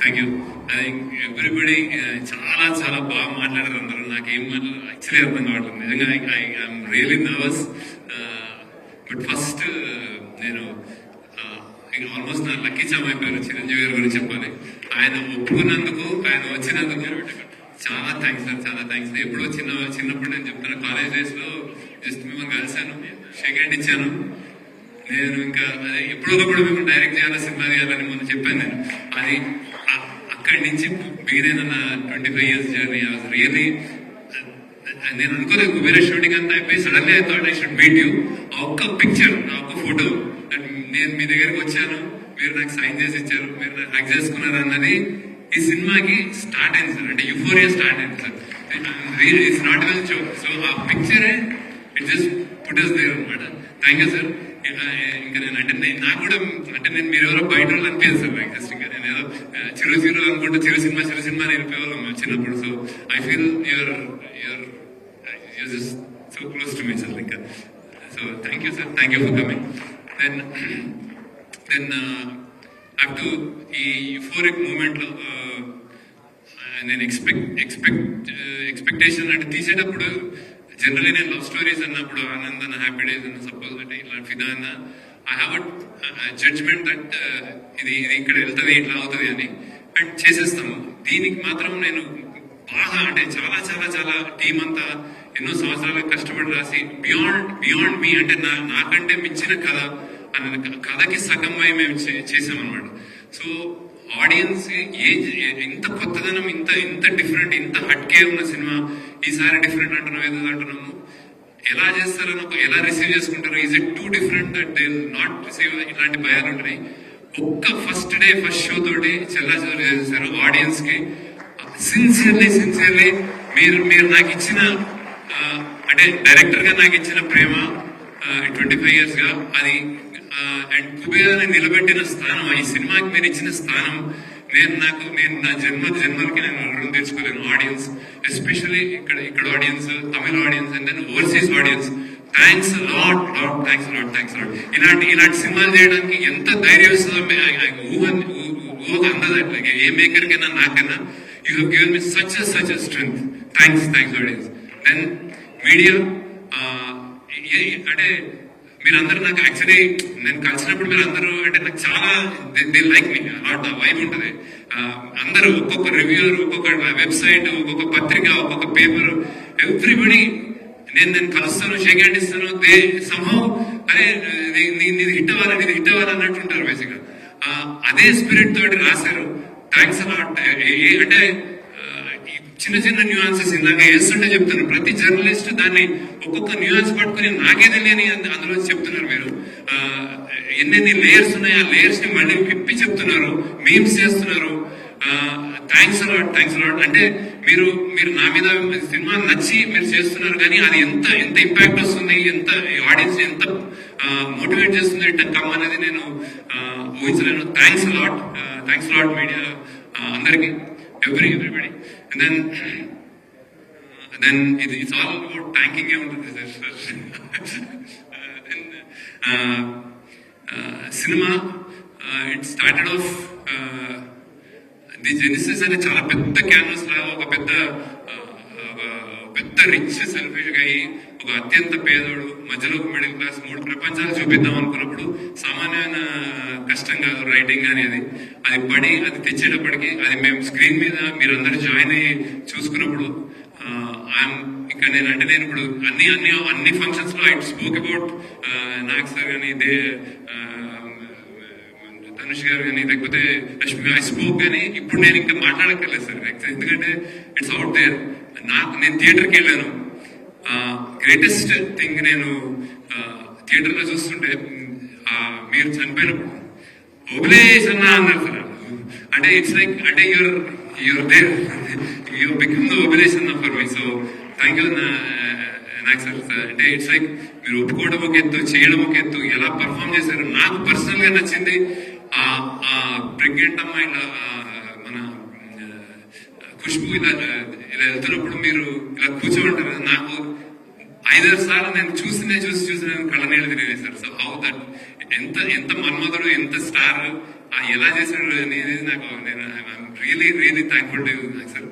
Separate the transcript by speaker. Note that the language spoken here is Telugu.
Speaker 1: Thank you. I think everybody చాలా చాలా బాగా మాట్లాడారు అందరూ. నాకేం యాక్చువల్లీ అర్థం కావట్లేదు నిజంగా. I'm really nervous. But first నేను ఆల్మోస్ట్ నా లక్కీ చామ్ అయిపోయారు చిరంజీవి గారి గురించి చెప్పాలి. ఆయన ఒప్పుకున్నందుకు, ఆయన వచ్చినందుకు చాలా థ్యాంక్స్ సార్, చాలా థ్యాంక్స్. ఎప్పుడో చిన్నప్పుడు నేను చెప్తాను, కాలేజ్ డేస్ లో జస్ట్ మిమ్మల్ని కలిశాను, షేక్ హ్యాండ్ ఇచ్చాను. నేను ఇంకా ఎప్పుడోకప్పుడు మేము డైరెక్ట్ చేయాలా, సినిమా చేయాలని మొన్న చెప్పాను నేను. అది అక్కడి నుంచి బిగిన్ నా 25 years journey. I was really, నేను అనుకోలేదు వేరే షూటింగ్ అంతా అయిపోయి suddenly I thought I should meet you. ఆ ఒక్క పిక్చర్, ఆ ఒక్క ఫోటో, నేను మీ దగ్గరికి వచ్చాను, మీరు నాకు సైన్ చేసి ఇచ్చారు, మీరు నాకు హక్ చేసుకున్నారు అన్నది ఈ సినిమాకి స్టార్ట్ అయింది సార్. అంటే యుఫోరియా స్టార్ట్ అయింది sir. It's not well joke. So ఆ picture it just put us there అనమాట. Thank you sir. ఇంకా నేను అంటే నాకు కూడా అంటే నేను మీరు ఎవరో బయట వాళ్ళు అనిపించదు సార్. నాకు జస్ట్ ఇంకా నేను ఏదో చిరు అనుకుంటూ చిరు సినిమా అని వెళ్ళిపోయేవాళ్ళం చిన్నప్పుడు. So I feel your just so close to me sir. ఇంకా so thank you sir, thank you for coming. Then up to ఈ యూఫోరిక్ మూమెంట్ లో నేను ఎక్స్పెక్టేషన్ అంటే తీసేటప్పుడు జనరలీ నేను లవ్ స్టోరీస్ అన్నప్పుడు ఆనంద్ అన్న, హ్యాపీ డేస్ అన్న, సపోజ్ అంటే ఇలాంటి ఫిదా అన్న, ఐ హ్యావ్ జడ్జ్మెంట్ దట్ ఇది ఇక్కడ వెళ్తుంది, ఇట్లా అవుతుంది అని, అండ్ చేసేస్తాము. దీనికి మాత్రం నేను బాగా అంటే చాలా చాలా చాలా టీం అంతా ఎన్నో సంవత్సరాలకు కష్టపడి రాసి బియాండ్ మీ అంటే నాకంటే మించిన కథ అన్న కథకి సగమై మేము చేసామన్నమాట. సో ఆడియన్స్ ఇంత కొత్తదనం, ఇంత డిఫరెంట్, ఇంత హట్కే ఉన్న సినిమా ఈసారి డిఫరెంట్ అంటున్నాం, ఏదో అంటున్నాము. ఎలా చేస్తారో, ఎలా రిసీవ్ చేసుకుంటారో, is it two different that they not receive, ఇలాంటి భయాలు ఉంటాయి. ఒక్క ఫస్ట్ డే ఫస్ట్ షో తోటి చెల్లాచెదరు చేసేసారు ఆడియన్స్ కి. సిన్సియర్లీ మీరు నాకు ఇచ్చిన అంటే డైరెక్టర్ గా నాకు ఇచ్చిన ప్రేమ 25 years గా అది, అండ్ కుబేరాన్ని నిలబెట్టిన స్థానం, ఈ సినిమాకి మీరు ఇచ్చిన స్థానం, నేను నా జన్మలకి నేను రుణం తెచ్చుకోలేను. ఆడియన్స్ ఎస్పెషల్లీ ఇక్కడ audience, Tamil audience and then overseas audience, thanks lot. ఇలాంటి సినిమాలు చేయడానికి ఎంత ధైర్యం వస్తుందో ఊహ అందదు. అట్లా ఏ మేకర్ కైనా నాకైనా you have given me such strength. Thanks audience. Then media అంటే మీరందరూ నాకు యాక్చువల్లీ నేను కలిసినప్పుడు మీరు అందరూ అంటే నాకు చాలా దే లైక్ మీ అలాంటి వైబ్ ఉంటుంది. అందరూ ఒక్కొక్క రివ్యూర్, ఒక్కొక్క వెబ్సైట్, ఒక్కొక్క పత్రిక, ఒక్కొక్క పేపర్, ఎవ్రీబడి నేను కలుస్తాను, షేక్ హ్యాండ్ ఇస్తాను. దే సంహౌ అరే నీది హిట్ అవ్వాలి అన్నట్టుంటారు బేసిక్గా. అదే స్పిరిట్ తోటి రాశారు. Thanks a lot. అంటే చిన్న న్యూయాన్సెస్ ఇందాక వేస్తుంటే చెప్తున్నారు, ప్రతి జర్నలిస్ట్ దాన్ని ఒక్కొక్క న్యూయాన్స్ పట్టుకుని నాకే తెలియని అందులో చెప్తున్నారు. మీరు ఎన్నెన్ని లేయర్స్ ఉన్నాయి, ఆ లేయర్స్ ని మళ్ళీ విప్పి చెప్తున్నారు, మీమ్స్ చేస్తున్నారు. Thanks a lot. అంటే మీరు నా మీద సినిమా నచ్చి మీరు చేస్తున్నారు, కానీ అది ఎంత ఇంపాక్ట్ వస్తుంది, ఎంత ఆడియన్స్ ఎంత మోటివేట్ చేస్తుంది కమ్ అనేది నేను ఊహించలేను. థ్యాంక్స్ అలాట్ మీడియా అందరికి, everybody. And then it's all about thanking everyone. Cinema, it started off the Genesis అనే చాలా పెద్ద క్యాన్వాస్ లాగా, ఒక పెద్ద రిచ్ సెల్ఫిష్ గా ఒక అత్యంత పేదోడు, మధ్యలో మిడిల్ క్లాస్, 3 ప్రపంచాలు చూపిద్దాం అనుకున్నప్పుడు సామాన్యమైన కష్టం కాదు రైటింగ్ అనేది. అది పడి అది తెచ్చేటప్పటికి అది మేము స్క్రీన్ మీద మీరందరూ జాయిన్ అయ్యి చూసుకున్నప్పుడు ఇంకా నేను ఇప్పుడు అన్ని ఫంక్షన్స్ లో I spoke about Nag sir కానీ, ధనుష్ గారు కానీ, లేకపోతే రష్మి ఐ స్పోక్ కానీ. ఇప్పుడు నేను ఇంకా మాట్లాడక్కర్లేదు సార్, ఎందుకంటే ఇట్స్ అవుట్ దేర్. నేను థియేటర్కి వెళ్ళాను. గ్రేటెస్ట్ థింగ్ నేను థియేటర్ లో చూస్తుంటే మీరు చనిపోయినప్పుడు ఓబులేసన్నా అన్నారు సార్. అంటే ఇట్స్ లైక్ అంటే you're there, you're become the ఓబులేసన్నా for me. So thank you నాకు సార్. అంటే ఇట్స్ లైక్ మీరు ఒప్పుకోవడం ఒక ఎత్తు, చేయడం ఒక ఎత్తు, ఎలా పర్ఫామ్ చేశారు. నాకు పర్సనల్ గా నచ్చింది ప్రెగ్నెంట్ అమ్మాయి మన ఖుష్బు ఇలా వెళ్తున్నప్పుడు మీరు ఇలా కూర్చోంటారు కదా, నాకు 5-6 సార్లు నేను చూసి నేను కళ్ళ నీళ్ళు తిరిగేశారు. సో హౌ దట్ ఎంత మన్మధుడు, ఎంత స్టార్, ఎలా చేశాడు అనేది నాకు నేను really really thankful to you sir.